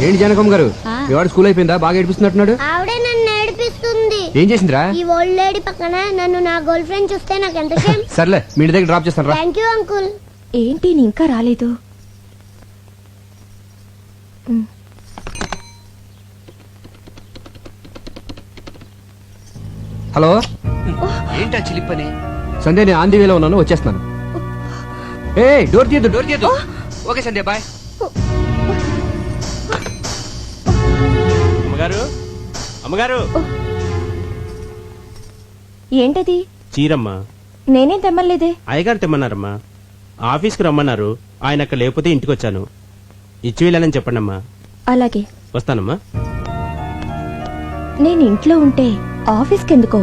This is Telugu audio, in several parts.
ఏంటి జనకమ్మ గారు ఇవాడు స్కూల్ అయిపోయిందా? బాగా ఏడిపిస్తున్నట్టున్నాడు. ఆవిడే నన్ను ఏడిపిస్తుంది. ఏం చేసిందిరా? ఈ ఓల్డ్ లేడీ పక్కన నన్ను నా గర్ల్ ఫ్రెండ్ చూస్తే నాకు ఎంత షేమ్. సర్లే మీ ఇంటి దగ్గర డ్రాప్ చేస్తాను రా. Thank you uncle. ఏంటి ఇంకా రాలేదు? హలో ఏంటా చిలిపని? సంధ్య నేను ఆంధీ వేలో ఉన్నాను, వచ్చేస్తున్నాను. ఏ డోర్ తీయద్దు, డోర్ తీయద్దు. ఓకే సంధ్య బాయ్. అమ్మగారు, అమ్మగారు. ఏంటది? చీరమ్మా. నేనేం తెమ్మలేదే. అయ్యగారు తెమ్మన్నారమ్మా. ఆఫీస్కి రమ్మన్నారు. ఆయన అక్కడ లేకపోతే ఇంటికి వచ్చాను. ఇచ్చి వెళ్ళానని చెప్పండమ్మా. అలాగే వస్తానమ్మా. నేను ఇంట్లో ఉంటే ఆఫీస్కి ఎందుకో?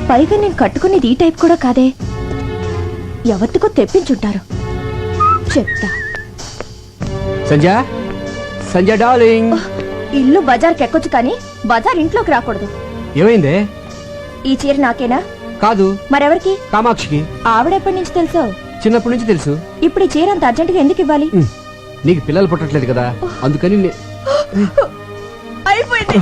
పైగా నేను కట్టుకునేది ఈ టైప్ కూడా కాదే. ఎవరికో తెప్పించుంటారు. చెప్తా. సంధ్య, సంధ్య డార్లింగ్. ఇల్లు బజార్కి ఎక్కొచ్చు కానీ బజార్ ఇంట్లోకి రాకూడదు. ఏమైందే? ఈ చీర నాకేనా? కాదు, మరెవరికి? కామాక్షికి. ఆవిడెప్పటి నుంచి తెలుసో? చిన్నప్పటి నుంచి తెలుసు. ఇప్పుడు ఈ చీర అంత అర్జెంటుగా ఎందుకు ఇవ్వాలి? నీకు పిల్లలు పుట్టట్లేదు కదా, అందుకని అయిపోయింది.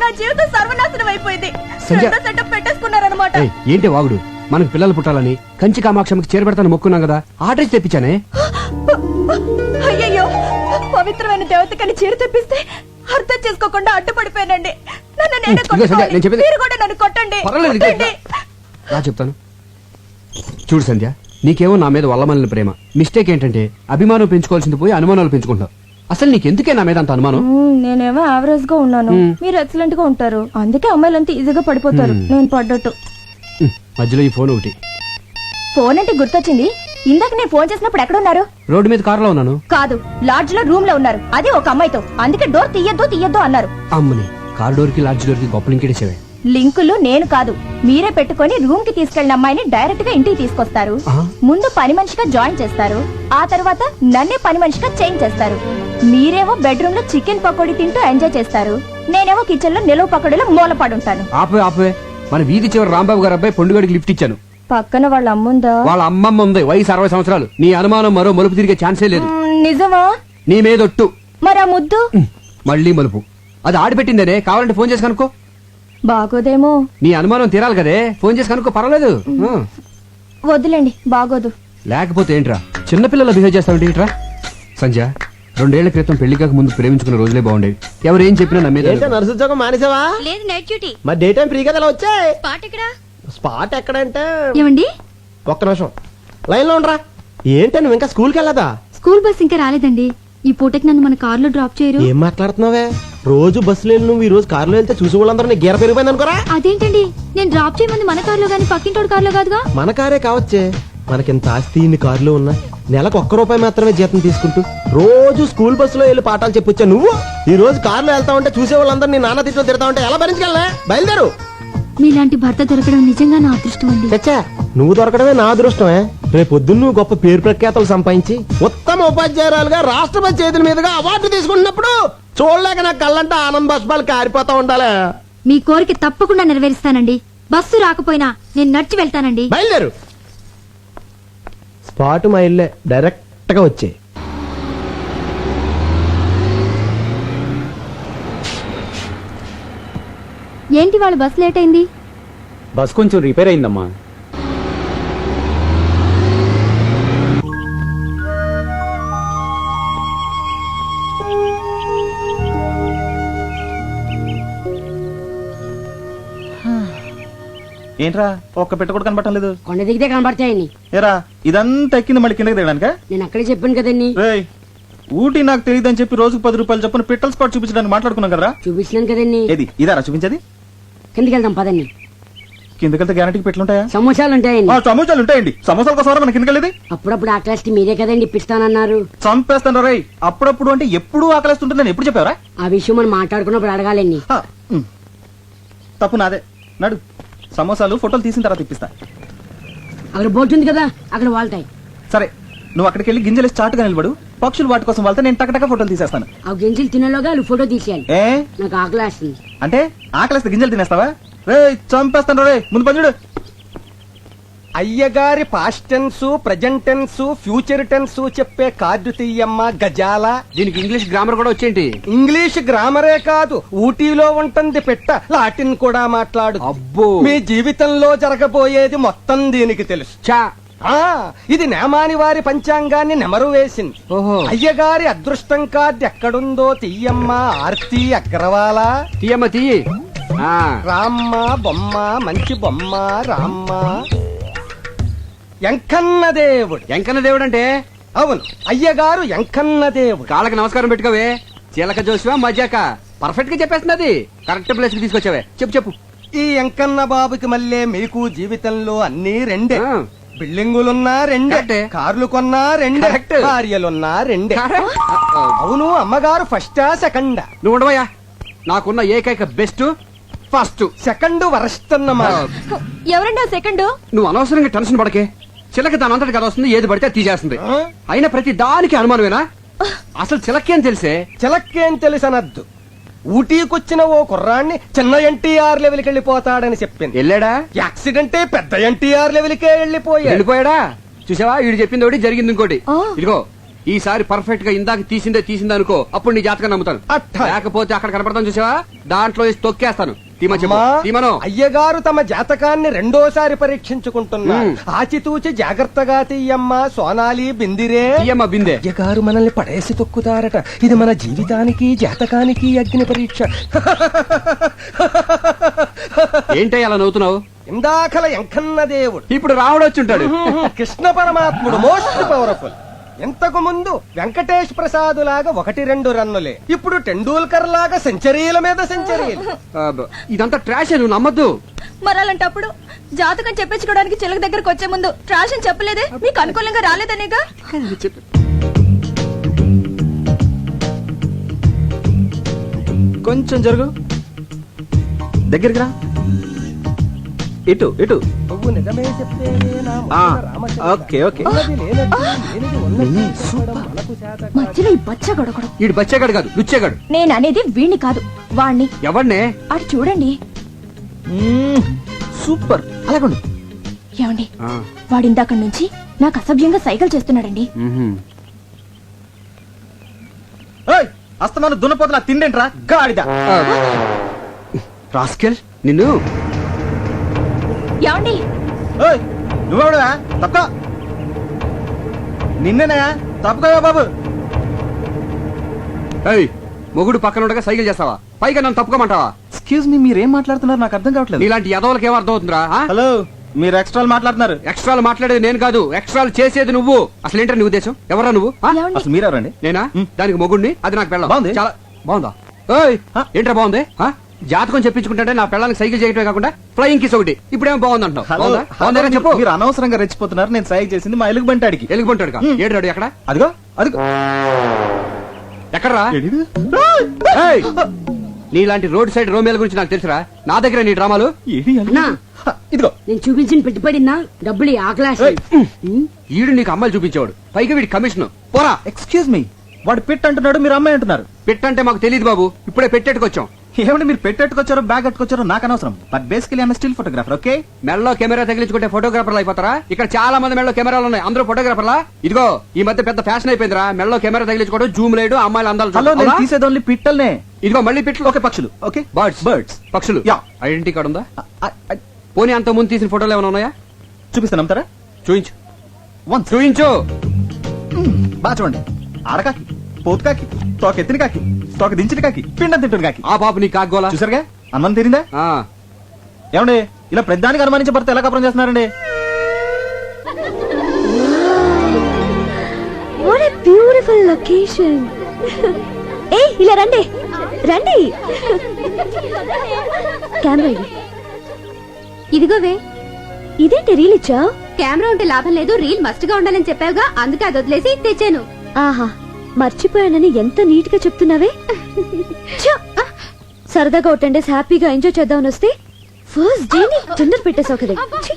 నా జీవితం సర్వనాశనం అయిపోయింది. సెటప్ పెట్టేసుకున్నారన్నమాట. ఏంటి వాగుడు? మనకు పిల్లలు పుట్టాలని కంచి కామాక్షమికి చేరబెడతాను మొక్కున్నాం కదా, ఆర్డర్ తెప్పించానే. అయ్యయ్యో, పవిత్రమైన దేవతకని చీర తెప్పిస్తే అర్థం చేసుకోకుండా అడ్డుపడిపోయానండి. మీరు కూడా నన్ను కొట్టండి. నా చెప్తాను చూడు సంధ్య, నీకేమో నా మీద వల్లమల్లిన ప్రేమ. మిస్టేక్ ఏంటంటే అభిమానం పెంచుకోవాల్సింది పోయి అనుమానాలు పెంచుకుంటావు. అసలు నీకెందుకే నా మీద అంత అనుమానం? నేనేమో యావరేజ్ గా ఉన్నాను, మీరు ఎక్సలెంట్ గా ఉంటారు. అందుకే అమ్మాయిలంతా ఈజీగా పడిపోతారు. నేను పడ్డట్టు. మధ్యలో ఈ ఫోన్ ఒకటి. ఫోన్ అంటే గుర్తొచ్చింది. ఇందాక నేను ఫోన్ చేసినప్పుడు ఎక్కడున్నారు? రోడ్డు మీద కారులో ఉన్నాను. కాదు, లాడ్జ్ లో రూమ్ లో ఉన్నారు. అది ఒక అమ్మాయితో. అందుకే డోర్ తీయద్దు అన్నారు. అమ్మని, కార్ డోర్ కి లాడ్జ్ డోర్ కి గొప్ప లింకేసేవే. లింకులు నేను కాదు, మీరే పెట్టుకుని రూమ్ కి తీసుకెళ్లిన అమ్మాయిని డైరెక్ట్ గా ఇంటికి తీసుకొస్తారు. ముందు పని మనిషిగా జాయిన్ చేస్తారు. ఆ తర్వాత నన్నే పని మనిషిగా చేంజ్ చేస్తారు. మీరేమో బెడ్రూమ్ లో చికెన్ పకోడీ తింటూ ఎంజాయ్ చేస్తారు. నేనేమో కిచెన్ లో నిలువ పకోడీలో మూలపడుంటాను. ఆపే. మన వీధి చివరి రాంబాబు గారు అబ్బాయి పొండుగడికి లిఫ్ట్ ఇచ్చాను. పక్కన వాళ్ళ అమ్ముందా? వాళ్ళ అమ్మమ్మ ఉంది, వయసు 60 సంవత్సరాలు. నీ అనుమానం మరో మలుపు తిరిగే ఛాన్సే లేదు. నిజమా? నీ మీదొట్టు. మరి ఆ ముద్దు? మళ్ళీ మలుపు. అది ఆడిపెట్టిందనే, కావాలంటే ఫోన్ చేసి కనుక్కో. బాగోదేమో. నీ అనుమానం తీరాలి కదే, ఫోన్ చేసి కనుక్కో, పర్వాలేదు. వద్దులేండి, బాగోదు. లేకపోతే ఏంట్రా చిన్నపిల్లలు బిహేవ్ చేస్తావు? సంధ్య, 2 ఏళ్ల క్రితం పెళ్లి కాక ముందు ప్రేమించుకున్న రోజులే బాగుండేవి. ఎవరేం చెప్పినా నమ్మేది. నర్సు ఉద్యోగం మానేసావా? లేదు, నైట్ డ్యూటీ. మరి డే టైం ఫ్రీ కదా వచ్చాయి. స్పాట్ ఎక్కడంటే ఏమండి? ఒక్క నిమిషం లైన్ లో ఉండరా. ఏంటి నువ్వు ఇంకా స్కూల్ కి వెళ్ళదా? స్కూల్ బస్ ఇంకా రాలేదండి. ఈ పూటకి నన్ను మన కార్ లో డ్రాప్ చేయరు. ఏం మాట్లాడుతున్నావే? రోజు బస్సులో నువ్వు ఈ రోజు కారులో వెళ్తే చూసి వాళ్ళందరూ గీర పెరిగిపోయింది అనుకోరా. అదేంటండి, నేను డ్రాప్ చేయమంది మన కార్ లో గానీ పక్కింటోడు కార్ లో కాదుగా. మన కారే కావచ్చే. మనకింత ఆస్తి ఇన్ని కారులో ఉన్నా నెలకు ₹1 మాత్రమే జీతం తీసుకుంటూ రోజు స్కూల్ బస్సులో వెళ్ళి పాఠాలు చెప్పొచ్చా నువ్వు? ఈ రోజు కారులో వెళ్తా ఉంటే చూసే వాళ్ళందరూ నీ నాన్న తిట్లో తిడతా ఉంటే ఎలా భరించగలనే? బయలుదేరు. మీలాంటి భర్త దొరకడం నిజంగా నా అదృష్టం అండి. చచ్చా, నువ్వు దొరకడమే నా అదృష్టమే. రేపు పొద్దున్న నువ్వు గొప్ప పేరు ప్రఖ్యాతలు సంపాదించి ఉత్తమ ఉపాధ్యాయురాలుగా రాష్ట్రపతి చేతుల మీదుగా అవార్డు తీసుకుంటున్నప్పుడు చూడలేక నా కళ్ళంటే ఆనంద బాష్పాలు కారిపోతా ఉండాలి. మీ కోరిక తప్పకుండా నెరవేరుస్తానండి. బస్సు రాకపోయినా నేను నడిచి వెళ్తానండి. బయలుదేరు. స్పాట్ మా ఇల్లే, డైరెక్ట్ గా వచ్చే. ఏంటి వాళ్ళ బస్ లేట్ అయింది? బస్ కొంచెం రిపేర్ అయిందమ్మా. ఏంట్రా ఒక్క పెట్ట కూడా కనబడటం లేదు? కొండ దిగితే కనబడతాయని. ఏరా ఇదంతా ఎక్కింది మళ్ళీ కిందకి దిగడానిక? నేను అక్కడే చెప్పాను కదండి. ఊటీ నాకు తెలియదని చెప్పి రోజుకు ₹10 చొప్పున పిట్టల్ స్పాట్ చూపించడానికి మాట్లాడుకున్నాం కదరా. చూపించినాను కదండి. ఏది ఇదారా చూపించేది? కిందకి వెళ్దాం పదండి. కిందకెళ్తే గ్యారంటీకి పెట్లుంటాయా? సమోసాలు ఉంటాయండి. సమోసాలు ఉంటాయండి. సమోసాల కోసం మన కిందకెళ్ళేది. అప్పుడప్పుడు ఆకలిస్తే మీరే కదండి ఇప్పిస్తానన్నారు. చంపేస్తాను రై. అప్పుడప్పుడు అంటే ఎప్పుడు ఆకలిస్తుంటుందని ఎప్పుడు చెప్పావరా? ఆ విషయం మనం మాట్లాడుకున్నప్పుడు అడగాలండి. తప్పు నాదే. నడు, సమోసాలు ఫోటోలు తీసిన తర్వాత ఇప్పిస్తా. అక్కడ బోట్ ఉంది కదా, అక్కడ వాళ్తాయి. సరే, నువ్వు అక్కడికి వెళ్ళి గింజలు చాటుగా నిలబడు. పక్షులు వాటి కోసం వెళ్తే నేను టకటక ఫోటోలు తీసేస్తాను. ఆ గింజలు తినేలోగా వాళ్ళు ఫోటో తీసేయాలి. నాకు ఆకలి వేస్తుంది. అంటే ఆకలిస్తే గింజలు తినేస్తావా? రే చంపేస్తాను రే. ముందు పని చూడు. అయ్యగారి past tense present tense future tense చెప్పే కార్డు తీయమ్మా గజాల. దీనికి ఇంగ్లీష్ గ్రామర్ కూడా వచ్చేంటి? ఇంగ్లీష్ గ్రామరే కాదు, ఊటీలో ఉంటుంది పెట్ట, లాటిన్ కూడా మాట్లాడు. అబ్బో. మీ జీవితంలో జరగబోయేది మొత్తం దీనికి తెలుసు. చా. ఆ ఇది నేమాని వారి పంచాంగాన్ని నెమరు వేసింది. ఓహో. అయ్యగారి అదృష్టం కార్డు ఎక్కడుందో తీయమ్మా ఆర్తి అగ్రవాల. తీయమ్మ తీయి. ఆ, రామ్మ బొమ్మ మంచి బొమ్మ రామ్మ. ఎంకన్న దేవుడు. ఎంకన్న దేవుడు అంటే? అవును, అయ్యగారు ఎంకన్న దేవుడు. కాళ్ళకి నమస్కారం పెట్టుకోవే. చీలక జోసివా మజాక పర్ఫెక్ట్ గా చెప్పేస్తున్నది. కరెక్ట్ ప్లేస్ కి తీసుకొచ్చావే. చెప్పు చెప్పు. ఈ ఎంకన్న బాబుకి మళ్ళీ మీకు జీవితంలో అన్ని రెండే. ఆ. బిల్డింగులున్నా రెండే, కరెక్టే. కార్లు కొన్నా రెండే, కరెక్ట్. భార్యలున్నా రెండే. Correct. అవును, అమ్మగారు ఫస్టా సెకండా? నువ్వు ఉండవయ్యా. నాకున్న ఏకైక బెస్ట్ ఫస్ట్. సెకండ్ వరస్ట్ అన్నమాట. ఎవరండి ఆ సెకండ్? నువ్వు అనవసరంగా టెన్షన్ పడకే. చిలక దాని అంతటి కదా వస్తుంది, ఏది పడితే అది తీసేస్తుంది. ఆ? అయినా ప్రతి దానికి అనుమానమేనా? అసలు చిలకేం తెలిసే? చిలక్కేం తెలుసనద్దు. ఊటీకొచ్చిన ఓ కుర్రాన్ని చిన్న ఎన్టీఆర్ లెవెల్కి వెళ్ళిపోతాడని చెప్పింది. వెళ్ళాడా? యాక్సిడెంటే పెద్ద ఎన్టీఆర్ లెవెల్కే వెళ్ళిపోయాడు. వెళ్ళిపోయాడా? చూసావా, వీడు చెప్పింది ఒకటి జరిగింది ఇంకోటి. ఆ. ఇదిగో ఈసారి పర్ఫెక్ట్ గా ఇందాక తీసిందే అనుకో, అప్పుడు నీ జాతకం నమ్ముతాను. అట్టా. లేకపోతే అక్కడ కనపడతాను చూసావా, దాంట్లో వేసి తొక్కేస్తాను. అమ్మా, అయ్యగారు తమ జాతకాన్ని రెండోసారి పరీక్షించుకుంటున్నారు. ఉమ్. ఆచితూచి జాగ్రత్తగా తీయమ్మా సోనాలి బిందిరే. తీయమ్మ బిందె. అయ్యగారు మనల్ని పడేసి తొక్కుతారట. ఇది మన జీవితానికి జాతకానికి అగ్ని పరీక్ష. ఏంటో అలా నవ్వుతున్నావు? ఇందాకల ఎంకన్న దేవుడు, ఇప్పుడు రాముడు వచ్చి ఉంటాడు. కృష్ణ పరమాత్ముడు మోస్ట్ పవర్ఫుల్. ఇంతకు ముందు వెంకటేష్ ప్రసాద్ లాగా 1-2 రన్నులే, ఇప్పుడు టెండూల్కర్ లాగా సెంచరీల మీద సెంచరీలు. ఇదంతా ట్రాష్, నువ్వు నమ్మద్దు. మరి అలాంటప్పుడు జాతకం చెప్పించుకోవడానికి చిలక దగ్గరకు వచ్చే ముందు ట్రాష్ అని చెప్పలేదే? మీకు అనుకూలంగా రాలేదనేగా? కొంచెం జరుగు, దగ్గరికి రా. ఇటు ఇటు. నువ్వు నిజమే చెప్తేనే నా ఆ, మొదట రామచంద్ర. Okay okay. ఉన్నది లేనట్టు, లేనిది ఉన్నట్టు చెప్పడం మనకు చేత కాదు. మధ్యలో ఈ బచ్చ గొడగడం. ఈడు బచ్చేగాడు కాదు, లుచ్చేగాడు. నేను అనేది వీణ్ణి కాదు, వాణ్ణి. ఎవరినే? అటు చూడండి. సూపర్, అలాగండి. ఏమండి, వాడిందాక నుంచి నాకు అసభ్యంగా సైకిల్ చేస్తున్నాడండి. అస్తమాను దున్నపోతున్నా తిండేంట్రా గాడిద. రాస్కెల్ నిన్ను. ఏమండి, నువ్వెవడా? తప్ప నిన్నేనా? తప్పుకోవా బాబు. ఏయ్, మొగుడు పక్కన ఉండగా సైకిల్ చేస్తావా? పైగా నన్ను తప్పుకోమంటావా? ఎక్స్క్యూజ్ మీ, మీరేం మాట్లాడుతున్నారు నాకు అర్థం కావట్లేదు. నీలాంటి యదవులకి ఏం అర్థం అవుతుందిరా? హలో, మీరు ఎక్స్ట్రాలు మాట్లాడుతున్నారు. ఎక్స్ట్రాలు మాట్లాడేది నేను కాదు, ఎక్స్ట్రాలు చేసేది నువ్వు. అసలు ఏంటో నీ ఉద్దేశం? ఎవరా నువ్వు? ఏమండి? అసలు మీరెవరండి? నేనా? దానికి మొగుడిని, అది నాకు పెళ్ళం. బాగుంది. చాలా బాగుందా? ఏయ్, ఆ? ఏంట్రా బాగుంది? జాతకం చెప్పించుకుంటే నా పిల్లలకి సైకిల్ చేయటమే కాకుండా ఫ్లయింగ్ కిస్ ఒకటి. ఇప్పుడేమో బాగుంది అంటావు. హలో, బాగుందా? బాగుందా చెప్పు. మీరు అనవసరంగా రెచ్చిపోతున్నారు. నేను సైకి చేసింది మా ఎలుగు బంటాడికి. ఎలుగుబంటాడు ఏడు ఎక్కడ? అదిగో అదిగో. ఎక్కడరా? ఏడిది? ఏయ్, నీలాంటి రోడ్ సైడ్ రోమేల గురించి నాకు తెలుసురా. నా దగ్గర నీ డ్రామాలు. ఏడి అలుగు? అన్నా, ఇదిగో. నేను చూపించిన పెట్టుబడినా డబ్బులు ఆ గ్లాస్. ఈడు నీకు అమ్మాయిలు చూపించేవాడు, పైగా వీడి కమిషన్. పోరా. ఎక్స్క్యూజ్ మీ, వాడు పిట్ అంటున్నాడు, మీరు అమ్మాయి అంటున్నారు. పెట్టంటే మాకు తెలియదు బాబు, ఇప్పుడే పెట్టేట్టుకొచ్చాం. ఏమంటే మీరు పెట్టెట్టుకొచ్చారో బ్యాగ్ కట్టుకొచ్చారో నాకు అనవసరం. But basically I'm still photographer. Okay, మెడలో కెమెరా తగిలించుకుంటే ఫోటోగ్రాఫర్లు అయిపోతారా? ఇక్కడ చాలా మంది మెడలో కెమెరాలు ఉన్నాయి, అందరూ ఫోటోగ్రాఫర్లా? ఇదిగో ఈ మధ్య పెద్ద ఫ్యాషన్ అయిపోయిందిరా, మెడలో కెమెరా తగిలించుకోవడం, జూమ్ లేడు, అమ్మాయిలు అందాలు హలో, చూడడం. నేను అవునా? తీసేది ఓన్లీ పిట్టల్నే. ఇదిగో మళ్ళీ పిట్లు. ఓకే, పక్షులు. Okay, birds. బర్డ్స్. పక్షులు. యా. ఐడెంటిటీ కార్డు ఉందా? పోనీ అంత ముందు తీసిన ఫోటోలు ఏమైనా ఉన్నాయా? చూపిస్తాను, నమ్ముతారా? చూయించు. వన్స్. చూయించు. బాగా చూడండి. ఆడకాకి, పోతు కాకి, తోక ఎత్తిన కాకి, తోక దించిన కాకి, పిండం తింటున్న కాకి. ఆ పాప నీ కాగోలా. చూసారుగా, అనుమానం తీరిందా? ఏమండి, ఇలా ప్రధానికి అనుమానించే భర్త ఎలా కపరం చేస్తున్నారండి? What a beautiful location. ఏ ఇలా రండి రండి. కెమెరా ఇది. ఇదిగోవే. ఇదేంటి రీల్ ఇచ్చా? కెమెరా ఉంటే లాభం లేదు, రీల్ మస్ట్ గా ఉండాలని చెప్పావుగా, అందుకే అది వదిలేసి తెచ్చాను. ఆహా, మర్చిపోయానని ఎంత నీట్ గా చెప్తున్నావే. ఛ! సరదాగా ఒక 10 days హ్యాపీగా ఎంజాయ్ చేద్దామని వస్తే ఫస్ట్ డేని తొందర పెట్టేసావు కదా. ఛీ!